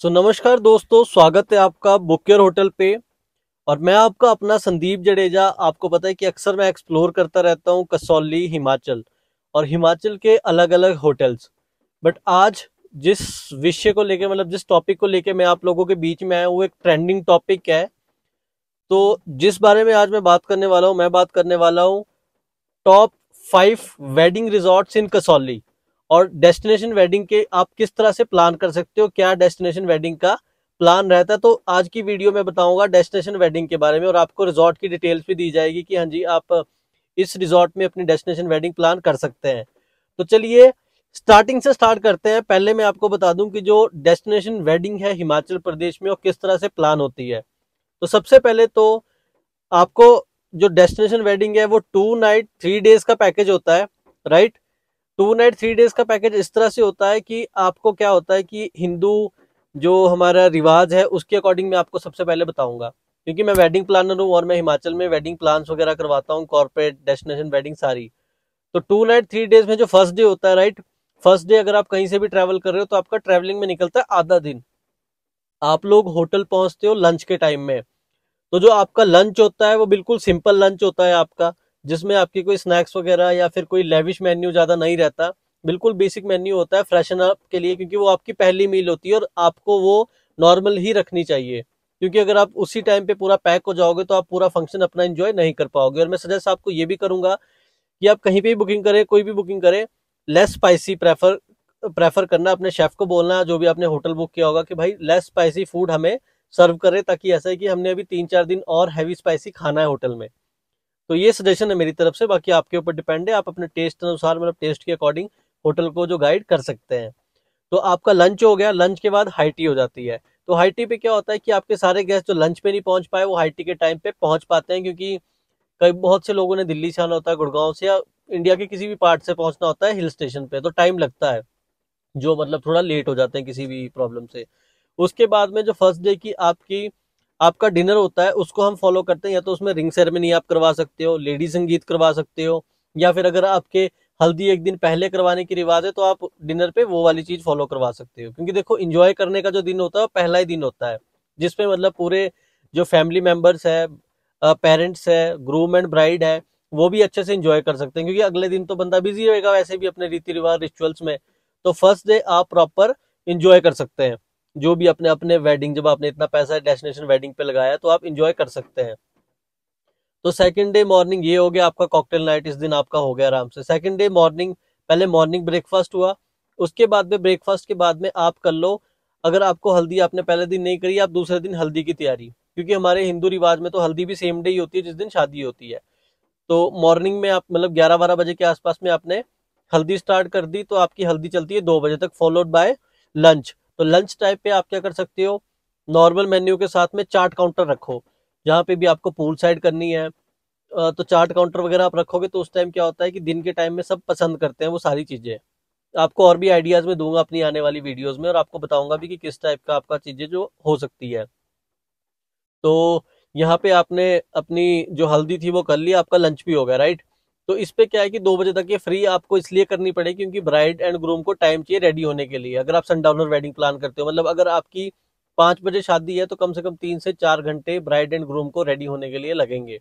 नमस्कार दोस्तों, स्वागत है आपका बुक योर होटल पे। और मैं आपका अपना संदीप जडेजा। आपको पता है कि अक्सर मैं एक्सप्लोर करता रहता हूँ कसौली, हिमाचल और हिमाचल के अलग अलग होटल्स। बट आज जिस विषय को लेके मतलब जिस टॉपिक को लेके मैं आप लोगों के बीच में आया हूँ वो एक ट्रेंडिंग टॉपिक है। तो जिस बारे में आज मैं बात करने वाला हूँ, मैं बात करने वाला हूँ टॉप 5 वेडिंग रिजॉर्ट्स इन कसौली। और डेस्टिनेशन वेडिंग के आप किस तरह से प्लान कर सकते हो, क्या डेस्टिनेशन वेडिंग का प्लान रहता है। तो आज की वीडियो में बताऊंगा डेस्टिनेशन वेडिंग के बारे में और आपको रिजॉर्ट की डिटेल्स भी दी जाएगी कि हाँ जी आप इस रिजॉर्ट में अपनी डेस्टिनेशन वेडिंग प्लान कर सकते हैं। तो चलिए स्टार्टिंग से स्टार्ट करते हैं। पहले मैं आपको बता दूं कि जो डेस्टिनेशन वेडिंग है हिमाचल प्रदेश में वो किस तरह से प्लान होती है। तो सबसे पहले तो आपको जो डेस्टिनेशन वेडिंग है वो 2 नाइट 3 डेज का पैकेज होता है, राइट। 2 नाइट 3 डेज का पैकेज इस तरह से होता है कि आपको क्या होता है कि हिंदू जो हमारा रिवाज है उसके अकॉर्डिंग मैं आपको सबसे पहले बताऊंगा, क्योंकि मैं वेडिंग प्लानर हूँ और मैं हिमाचल में वेडिंग प्लान्स वगैरह करवाता हूँ, कॉर्पोरेट डेस्टिनेशन वेडिंग सारी। तो 2 नाइट 3 डेज में जो फर्स्ट डे होता है, राइट, फर्स्ट डे अगर आप कहीं से भी ट्रैवल कर रहे हो तो आपका ट्रैवलिंग में निकलता है आधा दिन। आप लोग होटल पहुंचते हो लंच के टाइम में। तो जो आपका लंच होता है वो बिल्कुल सिंपल लंच होता है आपका, जिसमें आपकी कोई स्नैक्स वगैरह या फिर कोई लेविश मेन्यू ज्यादा नहीं रहता। बिल्कुल बेसिक मेन्यू होता है फ्रेशन अप के लिए, क्योंकि वो आपकी पहली मील होती है और आपको वो नॉर्मल ही रखनी चाहिए। क्योंकि अगर आप उसी टाइम पे पूरा पैक हो जाओगे तो आप पूरा फंक्शन अपना एंजॉय नहीं कर पाओगे। और मैं सजेस्ट आपको ये भी करूंगा कि आप कहीं पे भी बुकिंग करें, कोई भी बुकिंग करें, लेस स्पाइसी प्रेफर प्रेफर करना। अपने शेफ को बोलना जो भी आपने होटल बुक किया होगा कि भाई लेस स्पाइसी फूड हमें सर्व करे, ताकि ऐसा है कि हमने अभी 3 4 दिन और हैवी स्पाइसी खाना है होटल में। तो ये सजेशन है मेरी तरफ से, बाकी आपके ऊपर डिपेंड है, आप अपने टेस्ट अनुसार मतलब टेस्ट के अकॉर्डिंग होटल को जो गाइड कर सकते हैं। तो आपका लंच हो गया, लंच के बाद हाई टी हो जाती है। तो हाई टी पे क्या होता है कि आपके सारे गेस्ट जो लंच पे नहीं पहुंच पाए वो हाई टी के टाइम पे पहुंच पाते हैं, क्योंकि कई बहुत से लोगों ने दिल्ली से आना होता है, गुड़गांव से या इंडिया के किसी भी पार्ट से पहुंचना होता है हिल स्टेशन पे, तो टाइम लगता है, जो मतलब थोड़ा लेट हो जाते हैं किसी भी प्रॉब्लम से। उसके बाद में जो फर्स्ट डे की आपका डिनर होता है उसको हम फॉलो करते हैं। या तो उसमें रिंग सेरेमनी आप करवा सकते हो, लेडी संगीत करवा सकते हो, या फिर अगर आपके हल्दी एक दिन पहले करवाने की रिवाज है तो आप डिनर पे वो वाली चीज फॉलो करवा सकते हो। क्योंकि देखो एंजॉय करने का जो दिन होता है वो पहला ही दिन होता है, जिसपे मतलब पूरे जो फैमिली मेंबर्स है, पेरेंट्स है, ग्रूम एंड ब्राइड है, वो भी अच्छे से एंजॉय कर सकते हैं। क्योंकि अगले दिन तो बंदा बिजी रहेगा वैसे भी अपने रीति रिवाज रिचुअल्स में। तो फर्स्ट डे आप प्रॉपर इंजॉय कर सकते हैं, जो भी अपने अपने वेडिंग, जब आपने इतना पैसा डेस्टिनेशन वेडिंग पे लगाया तो आप इंजॉय कर सकते हैं। तो सेकंड डे मॉर्निंग ये हो गया आपका कॉकटेल नाइट, इस दिन आपका हो गया आराम से। सेकंड डे मॉर्निंग पहले मॉर्निंग ब्रेकफास्ट हुआ, उसके बाद में ब्रेकफास्ट के बाद में आप कर लो, अगर आपको हल्दी आपने पहले दिन नहीं करी, आप दूसरे दिन हल्दी की तैयारी। क्योंकि हमारे हिंदू रिवाज में तो हल्दी भी सेम डे ही होती है जिस दिन शादी होती है। तो मॉर्निंग में आप मतलब 11 12 बजे के आसपास में आपने हल्दी स्टार्ट कर दी, तो आपकी हल्दी चलती है 2 बजे तक, फॉलोड बाय लंच। तो लंच टाइप पे आप क्या कर सकते हो, नॉर्मल मेन्यू के साथ में चार्ट काउंटर रखो। जहाँ पे भी आपको पूल साइड करनी है तो चार्ट काउंटर वगैरह आप रखोगे तो उस टाइम क्या होता है कि दिन के टाइम में सब पसंद करते हैं वो सारी चीजें। आपको और भी आइडियाज में दूंगा अपनी आने वाली वीडियोस में, और आपको बताऊंगा भी कि किस टाइप का आपका चीजें जो हो सकती है। तो यहाँ पे आपने अपनी जो हल्दी थी वो कर ली, आपका लंच भी हो गया, राइट। तो इस पे क्या है कि 2 बजे तक ये फ्री आपको इसलिए करनी पड़ेगी क्योंकि ब्राइड एंड ग्रूम को टाइम चाहिए रेडी होने के लिए। अगर आप सनडाउनर वेडिंग प्लान करते हो, मतलब अगर आपकी 5 बजे शादी है तो कम से कम 3 से 4 घंटे ब्राइड एंड ग्रूम को रेडी होने के लिए लगेंगे।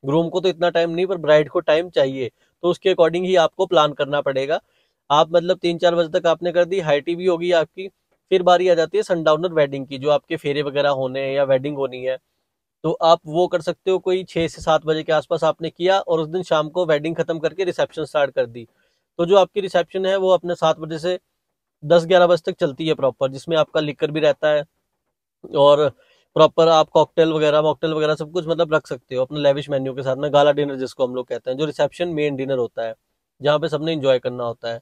ग्रूम को तो इतना टाइम नहीं, पर ब्राइड को टाइम चाहिए, तो उसके अकॉर्डिंग ही आपको प्लान करना पड़ेगा। आप मतलब 3 4 बजे तक आपने कर दी, हाई टी भी होगी आपकी। फिर बारी आ जाती है सनडाउनर वेडिंग की, जो आपके फेरे वगैरह होने हैं या वेडिंग होनी है। तो आप वो कर सकते हो, कोई 6 से 7 बजे के आसपास आपने किया और उस दिन शाम को वेडिंग खत्म करके रिसेप्शन स्टार्ट कर दी। तो जो आपकी रिसेप्शन है वो अपने 7 बजे से 10 11 बजे तक चलती है प्रॉपर, जिसमें आपका लिकर भी रहता है और प्रॉपर आप कॉकटेल वगैरह मॉकटेल वगैरह सब कुछ मतलब रख सकते हो अपने लेविश मेन्यू के साथ में। गाला डिनर जिसको हम लोग कहते हैं, जो रिसेप्शन मेन डिनर होता है, जहाँ पे सबने इंजॉय करना होता है।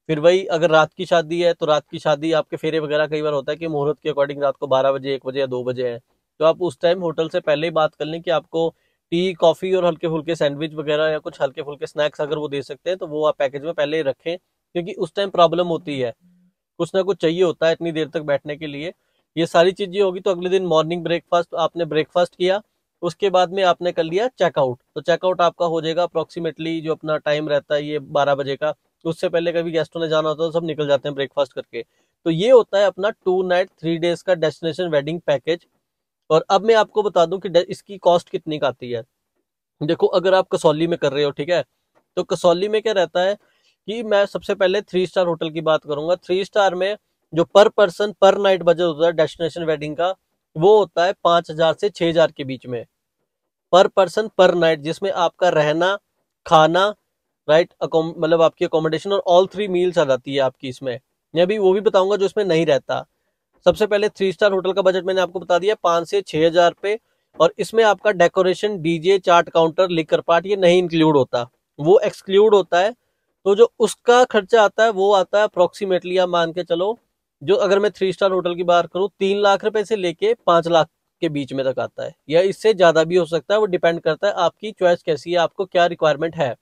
फिर वही अगर रात की शादी है तो रात की शादी आपके फेरे वगैरह कई बार होता है कि मुहूर्त के अकॉर्डिंग रात को 12 बजे 1 बजे या 2 बजे है। तो आप उस टाइम होटल से पहले ही बात कर लें कि आपको टी कॉफी और हल्के फुल्के सैंडविच वगैरह या कुछ हल्के फुल्के स्नैक्स अगर वो दे सकते हैं तो वो आप पैकेज में पहले ही रखें, क्योंकि उस टाइम प्रॉब्लम होती है, कुछ ना कुछ चाहिए होता है इतनी देर तक बैठने के लिए। ये सारी चीजें होगी। तो अगले दिन मॉर्निंग ब्रेकफास्ट, आपने ब्रेकफास्ट किया, उसके बाद में आपने कर लिया चेकआउट। तो चेकआउट आपका हो जाएगा अप्रोक्सीमेटली, जो अपना टाइम रहता है ये 12 बजे का। उससे पहले कभी गेस्टों ने जाना होता है तो सब निकल जाते हैं ब्रेकफास्ट करके। तो ये होता है अपना 2 नाइट 3 डेज का डेस्टिनेशन वेडिंग पैकेज। और अब मैं आपको बता दूं कि इसकी कॉस्ट कितनी का आती है। देखो अगर आप कसौली में कर रहे हो, ठीक है, तो कसौली में क्या रहता है कि मैं सबसे पहले 3 स्टार होटल की बात करूंगा। 3 स्टार में जो पर पर्सन पर नाइट बजट होता है डेस्टिनेशन वेडिंग का, वो होता है 5,000 से 6,000 के बीच में पर पर्सन पर नाइट, जिसमें आपका रहना, खाना, राइट, मतलब आपकी अकोमोडेशन और ऑल 3 मील्स आ जाती है आपकी इसमें। मैं अभी वो भी बताऊंगा जो इसमें नहीं रहता। सबसे पहले 3 स्टार होटल का बजट मैंने आपको बता दिया 5 से 6 हजार पे। और इसमें आपका decoration, DJ, chart counter, liquor part ये नहीं इंक्लूड होता, वो एक्सक्लूड होता है। तो जो उसका खर्चा आता है वो आता है अप्रोक्सीमेटली, आप मान के चलो, जो अगर मैं 3 स्टार होटल की बात करूं, 3 लाख रुपए से लेके 5 लाख के बीच में तक आता है, या इससे ज्यादा भी हो सकता है। वो डिपेंड करता है आपकी चॉइस कैसी है, आपको क्या रिक्वायरमेंट है।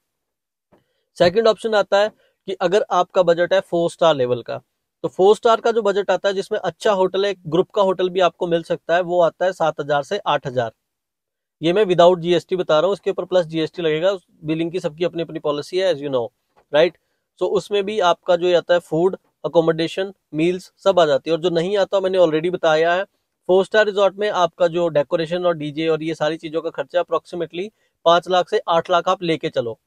सेकंड ऑप्शन आता है कि अगर आपका बजट है 4 स्टार लेवल का, तो 4 स्टार का जो बजट आता है, जिसमें अच्छा होटल है, एक ग्रुप का होटल भी आपको मिल सकता है, वो आता है 7,000 से 8,000। ये मैं विदाउट जीएसटी बता रहा हूँ, इसके ऊपर प्लस जीएसटी लगेगा। बिलिंग की सबकी अपनी अपनी पॉलिसी है, एज यू नो, राइट। सो उसमें भी आपका जो आता है फूड, अकोमोडेशन, मील्स सब आ जाती है। और जो नहीं आता मैंने ऑलरेडी बताया है। 4 स्टार रिजॉर्ट में आपका जो डेकोरेशन और डीजे और ये सारी चीजों का खर्चा अप्रोक्सीमेटली 5 लाख से 8 लाख आप लेके चलो,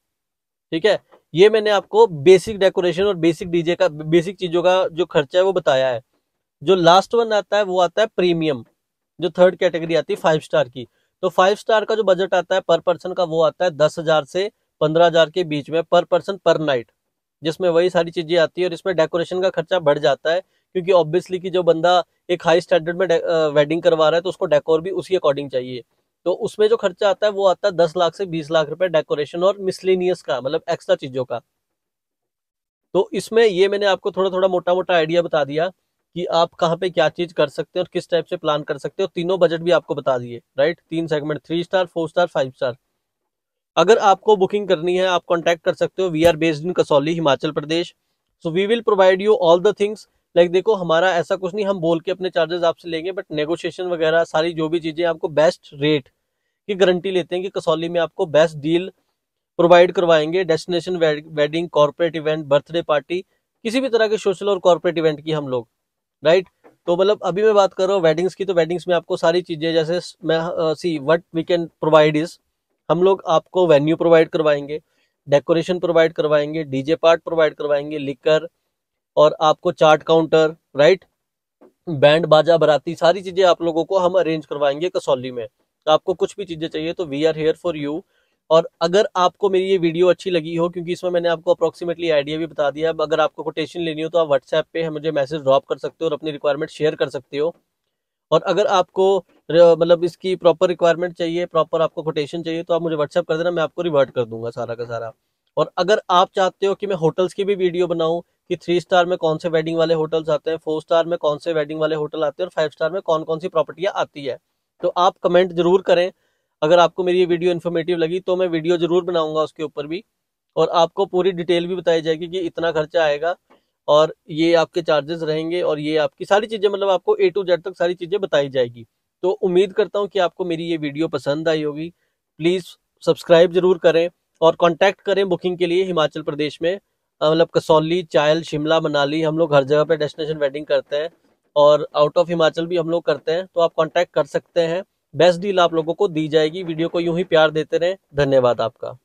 ठीक है। ये मैंने आपको बेसिक डेकोरेशन और बेसिक डीजे का, बेसिक चीजों का जो खर्चा है वो बताया है। जो लास्ट वन आता है वो आता है प्रीमियम, जो थर्ड कैटेगरी आती है 5 स्टार की। तो 5 स्टार का जो बजट आता है पर पर्सन का, वो आता है 10,000 से 15,000 के बीच में पर पर्सन पर नाइट, जिसमें वही सारी चीजें आती है। और इसमें डेकोरेशन का खर्चा बढ़ जाता है, क्योंकि ऑब्वियसली कि जो बंदा एक हाई स्टैंडर्ड में वेडिंग करवा रहा है, तो उसको डेकोर भी उसी अकॉर्डिंग चाहिए। तो उसमें जो खर्चा आता है वो आता है 10 लाख से 20 लाख रुपए डेकोरेशन और मिसलेनियस का, मतलब एक्स्ट्रा चीजों का। तो इसमें ये मैंने आपको थोड़ा थोड़ा मोटा मोटा आइडिया बता दिया कि आप कहाँ पे क्या चीज कर सकते हैं और किस टाइप से प्लान कर सकते हो। तीनों बजट भी आपको बता दिए, right, 3 segment, 3 star, 4 star, 5 star. अगर आपको बुकिंग करनी है, आप कॉन्टैक्ट कर सकते हो। We are based in Kasauli, Himachal Pradesh. So we will provide you all the things. Like देखो, हमारा ऐसा कुछ नहीं, हम बोल के अपने चार्जेस आपसे लेंगे, बट नेगोशिएशन वगैरह सारी जो भी चीजें, आपको बेस्ट रेट की गारंटी लेते हैं कि कसौली में आपको बेस्ट डील प्रोवाइड करवाएंगे। Destination wedding, corporate event, birthday party, किसी भी तरह के सोशल और कॉर्पोरेट इवेंट की हम लोग, राइट। तो मतलब अभी मैं बात कर रहा हूँ वेडिंग्स की, तो वेडिंग्स में आपको सारी चीजें, जैसे मैं see what we can provide is, हम लोग आपको वेन्यू प्रोवाइड करवाएंगे, डेकोरेशन प्रोवाइड करवाएंगे, डीजे पार्ट प्रोवाइड करवाएंगे, लिकर, और आपको चार्ट काउंटर, राइट, बैंड बाजा बराती, सारी चीजें आप लोगों को हम अरेंज करवाएंगे कसौली में। तो आपको कुछ भी चीजें चाहिए तो we are here for you. और अगर आपको मेरी ये वीडियो अच्छी लगी हो, क्योंकि इसमें मैंने आपको अप्रोक्सीमेटली आइडिया भी बता दिया, अब अगर आपको कोटेशन लेनी हो तो आप व्हाट्सएप पे मुझे मैसेज ड्रॉप कर सकते हो और अपनी रिक्वायरमेंट शेयर कर सकते हो। और अगर आपको मतलब इसकी प्रॉपर रिक्वायरमेंट चाहिए, प्रॉपर आपको कोटेशन चाहिए, तो आप मुझे व्हाट्सएप कर देना, मैं आपको रिवर्ट कर दूंगा सारा का सारा। और अगर आप चाहते हो कि मैं होटल्स की भी वीडियो बनाऊं, कि 3 स्टार में कौन से वेडिंग वाले होटल्स आते हैं, 4 स्टार में कौन से वेडिंग वाले होटल आते हैं, और 5 स्टार में कौन कौन सी प्रॉपर्टियां आती है, तो आप कमेंट जरूर करें। अगर आपको मेरी ये वीडियो इन्फॉर्मेटिव लगी तो मैं वीडियो जरूर बनाऊंगा उसके ऊपर भी, और आपको पूरी डिटेल भी बताई जाएगी कि इतना खर्चा आएगा और ये आपके चार्जेस रहेंगे, और ये आपकी सारी चीजें, मतलब आपको A to Z तक सारी चीजें बताई जाएगी। तो उम्मीद करता हूँ कि आपको मेरी ये वीडियो पसंद आई होगी। प्लीज सब्सक्राइब जरूर करें और कांटेक्ट करें बुकिंग के लिए हिमाचल प्रदेश में। मतलब कसौली, चायल, शिमला, मनाली, हम लोग हर जगह पे डेस्टिनेशन वेडिंग करते हैं, और आउट ऑफ हिमाचल भी हम लोग करते हैं। तो आप कांटेक्ट कर सकते हैं, बेस्ट डील आप लोगों को दी जाएगी। वीडियो को यूं ही प्यार देते रहें। धन्यवाद आपका।